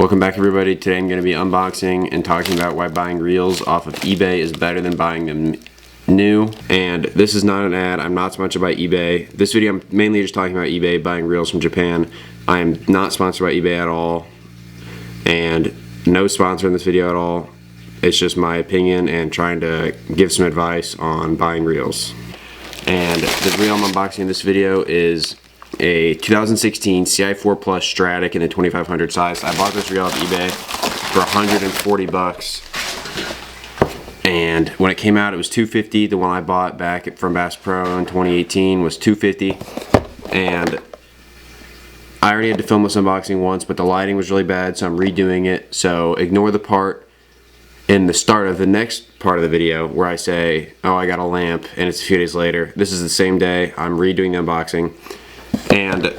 Welcome back, everybody. Today I'm going to be unboxing and talking about why buying reels off of eBay is better than buying them new. And this is not an ad. I'm not sponsored by eBay. This video I'm mainly just talking about eBay, buying reels from Japan. I am not sponsored by eBay at all, and no sponsor in this video at all. It's just my opinion and trying to give some advice on buying reels. And the reel I'm unboxing in this video is a 2016 CI4 Plus Stratic in the 2500 size. I bought this reel off eBay for 140 bucks. And when it came out, it was $250. The one I bought back from Bass Pro in 2018 was $250. And I already had to film this unboxing once, but the lighting was really bad, so I'm redoing it. So ignore the part in the start of the next part of the video where I say, oh, I got a lamp, and it's a few days later. This is the same day. I'm redoing the unboxing. And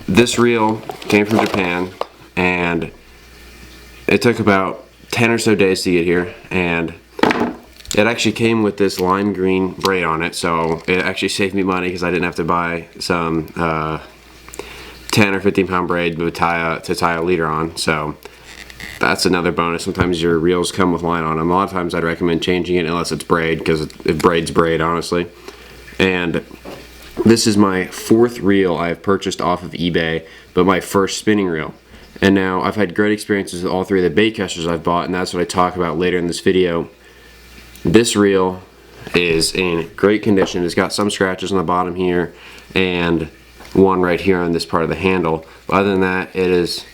this reel came from Japan, and it took about 10 or so days to get here, and it actually came with this lime green braid on it, so it actually saved me money because I didn't have to buy some 10 or 15 pound braid to tie a leader on. So that's another bonus. Sometimes your reels come with line on them. A lot of times I'd recommend changing it unless it's braid, because if braid's braid, honestly. And this is my fourth reel I have purchased off of eBay, but my first spinning reel. And now I've had great experiences with all three of the bait casters I've bought, and that's what I talk about later in this video. This reel is in great condition. It's got some scratches on the bottom here and one right here on this part of the handle. But other than that, it is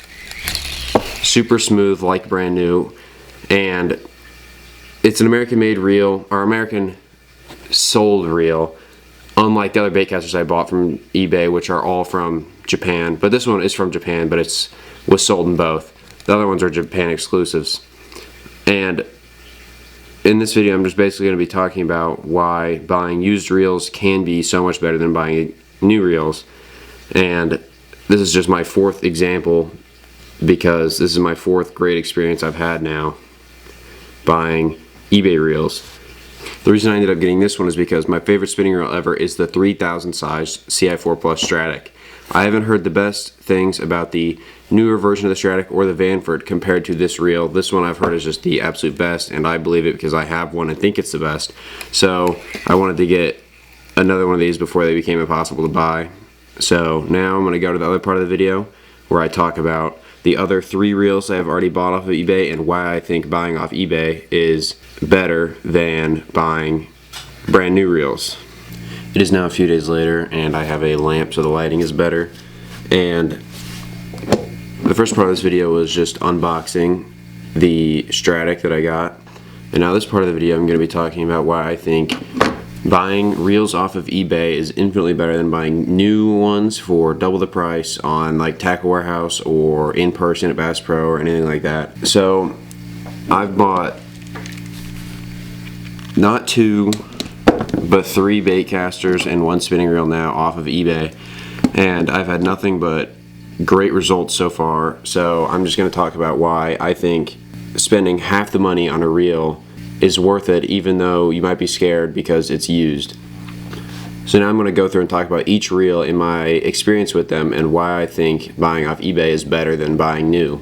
super smooth, like brand new. And it's an American-made reel, or American-sold reel, unlike the other bait casters I bought from eBay, which are all from Japan. But this one is from Japan, but was sold in both. The other ones are Japan exclusives. And in this video, I'm just basically going to be talking about why buying used reels can be so much better than buying new reels. And this is just my fourth example, because this is my fourth great experience I've had now buying eBay reels. The reason I ended up getting this one is because my favorite spinning reel ever is the 3000 size CI4 Plus Stratic. I haven't heard the best things about the newer version of the Stratic or the Vanford compared to this reel. This one I've heard is just the absolute best, and I believe it because I have one and think it's the best. So I wanted to get another one of these before they became impossible to buy. So now I'm going to go to the other part of the video where I talk about the other three reels I've already bought off of eBay and why I think buying off eBay is better than buying brand new reels. It is now a few days later, and I have a lamp so the lighting is better. And the first part of this video was just unboxing the Stratic that I got. And now this part of the video I'm going to be talking about why I think buying reels off of eBay is infinitely better than buying new ones for double the price on like Tackle Warehouse or in person at Bass Pro or anything like that. So I've bought not two but three bait casters and one spinning reel now off of eBay, and I've had nothing but great results so far. So I'm just going to talk about why I think spending half the money on a reel is worth it, even though you might be scared because it's used. So now I'm going to go through and talk about each reel in my experience with them and why I think buying off eBay is better than buying new.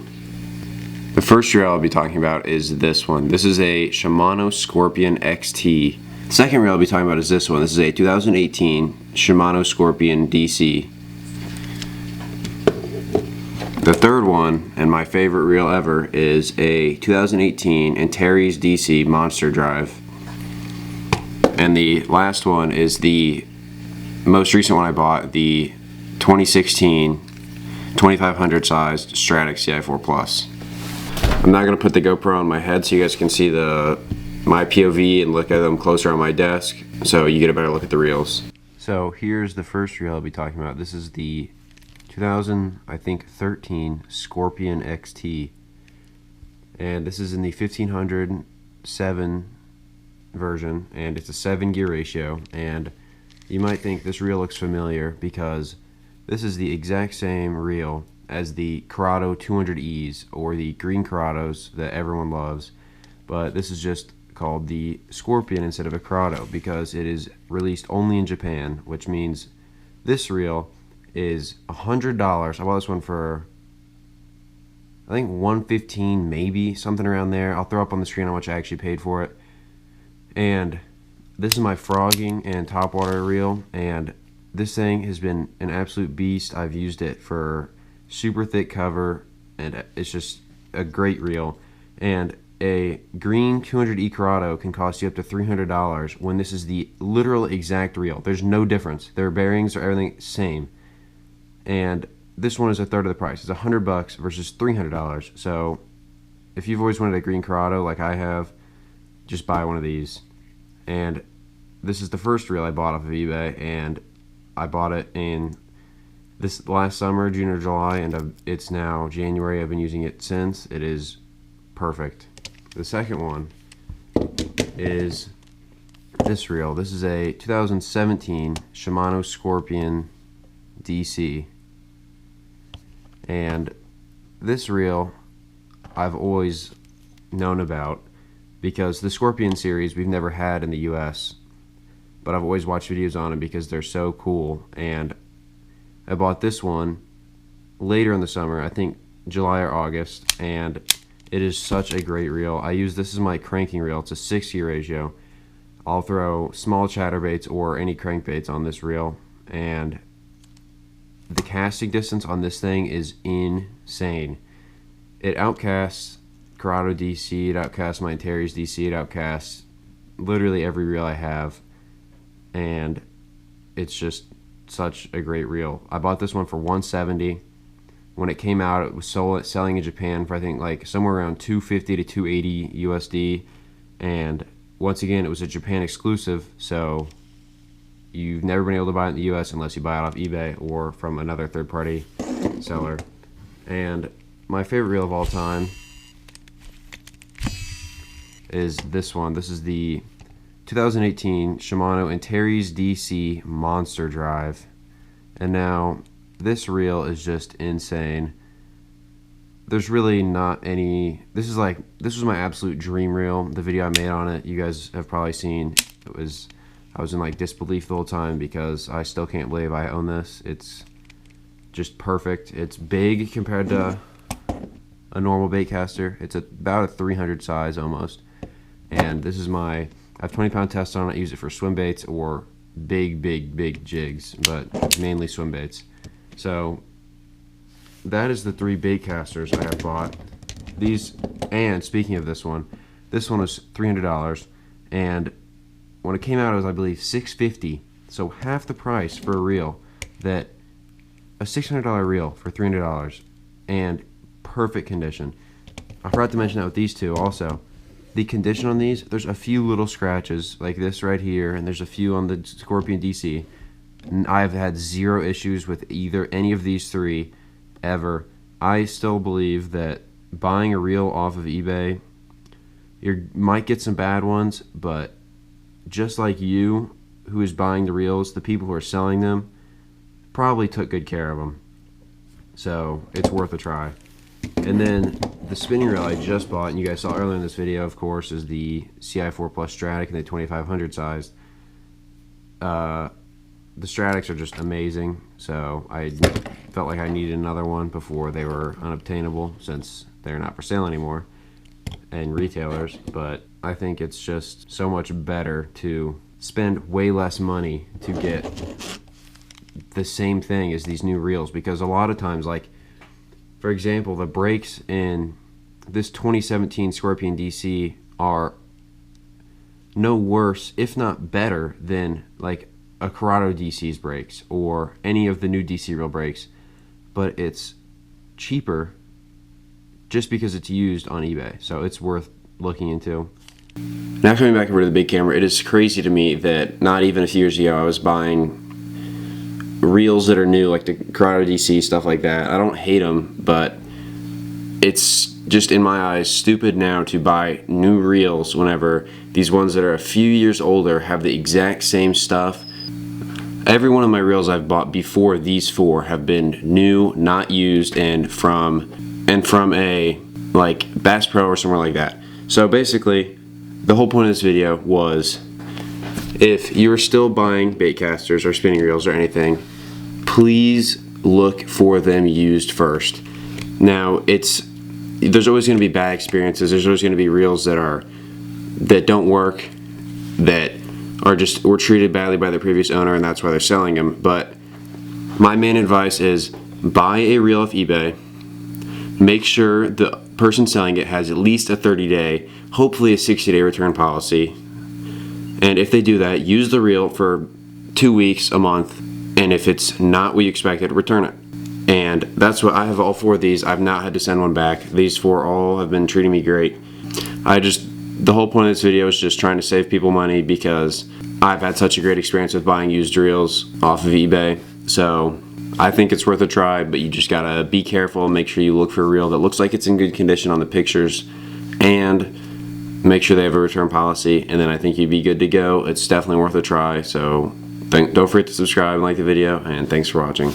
The first reel I'll be talking about is this one. This is a Shimano Scorpion XT. The second reel I'll be talking about is this one. This is a 2018 Shimano Scorpion DC. The third one, and my favorite reel ever, is a 2018 Antares DC Monster Drive. And the last one is the most recent one I bought, the 2016 2500 sized Stratic CI4 Plus. I'm not going to put the GoPro on my head so you guys can see my POV and look at them closer on my desk, so you get a better look at the reels. So here's the first reel I'll be talking about. This is the 2013 Scorpion XT, and this is in the 1507 version, and it's a 7 gear ratio. And you might think this reel looks familiar because this is the exact same reel as the Curado 200Es, or the green Curados that everyone loves, but this is just called the Scorpion instead of a Curado because it is released only in Japan, which means this reel is $100. I bought this one for I think $115, maybe something around there. I'll throw up on the screen how much I actually paid for it. And this is my frogging and topwater reel, and this thing has been an absolute beast. I've used it for super thick cover, and it's just a great reel. And a green 200E Curado can cost you up to $300 when this is the literal exact reel. There's no difference. Their bearings are everything same. And this one is a third of the price. It's $100 versus $300. So if you've always wanted a green Curado like I have, just buy one of these. And this is the first reel I bought off of eBay, and I bought it in this last summer, June or July, and it's now January. I've been using it since. It is perfect. The second one is this reel. This is a 2017 Shimano Scorpion DC. And this reel I've always known about because the Scorpion series we've never had in the US, but I've always watched videos on them because they're so cool. And I bought this one later in the summer, I think July or August, and it is such a great reel. I use this as my cranking reel. It's a 6-gear ratio. I'll throw small chatterbaits or any crankbaits on this reel, and the casting distance on this thing is insane. It outcasts Curado DC, it outcasts my Antares DC, it outcasts literally every reel I have, and it's just such a great reel. I bought this one for $170. When it came out, it was selling in Japan for I think like somewhere around $250 to $280 USD, and once again it was a Japan exclusive, so you've never been able to buy it in the US unless you buy it off eBay or from another third-party seller. And my favorite reel of all time is this one. This is the 2018 Shimano Antares DC Monster Drive. And now this reel is just insane. There's really not any. This was my absolute dream reel. The video I made on it, you guys have probably seen. I was in like disbelief the whole time because I still can't believe I own this. It's just perfect. It's big compared to a normal baitcaster. It's about a 300 size almost. And this is I have 20-pound test on it. I use it for swim baits or big jigs, but mainly swim baits. So that is the 3 baitcasters I have bought. These, and speaking of this one was $300, and when it came out it was I believe $650, so half the price for a reel. That a $600 reel for $300 and perfect condition. I forgot to mention that with these two also. The condition on these, there's a few little scratches like this right here, and there's a few on the Scorpion DC. I've had 0 issues with any of these 3 ever. I still believe that buying a reel off of eBay, you might get some bad ones, but just like you who is buying the reels, the people who are selling them probably took good care of them. So it's worth a try. And then the spinning reel I just bought, and you guys saw earlier in this video, of course, is the CI4 Plus Stratic in the 2500 size. The Stratics are just amazing, so I felt like I needed another one before they were unobtainable, since they're not for sale anymore in retailers. But I think it's just so much better to spend way less money to get the same thing as these new reels, because a lot of times, like for example, the brakes in this 2017 Scorpion DC are no worse, if not better, than like a Curado DC's brakes or any of the new DC reel brakes, but it's cheaper just because it's used on eBay, so it's worth looking into. Now coming back over to the big camera, it is crazy to me that not even a few years ago I was buying reels that are new, like the Curado DC, stuff like that. I don't hate them, but it's just in my eyes stupid now to buy new reels whenever these ones that are a few years older have the exact same stuff. Every one of my reels I've bought before these 4 have been new, not used, and from a like Bass Pro or somewhere like that. So basically, the whole point of this video was, if you're still buying baitcasters or spinning reels or anything, please look for them used first. Now, it's there's always going to be bad experiences. There's always going to be reels that don't work, that were treated badly by the previous owner, and that's why they're selling them. But my main advice is buy a reel off eBay. Make sure the person selling it has at least a 30-day, hopefully a 60-day return policy. And if they do that, use the reel for 2 weeks, a month, and if it's not what you expected, return it. And that's what I have. All 4 of these, I've not had to send one back. These 4 all have been treating me great. The whole point of this video is just trying to save people money, because I've had such a great experience with buying used reels off of eBay. So I think it's worth a try, but you just gotta be careful and make sure you look for a reel that looks like it's in good condition on the pictures, and make sure they have a return policy, and then I think you'd be good to go. It's definitely worth a try. So don't forget to subscribe and like the video, and thanks for watching.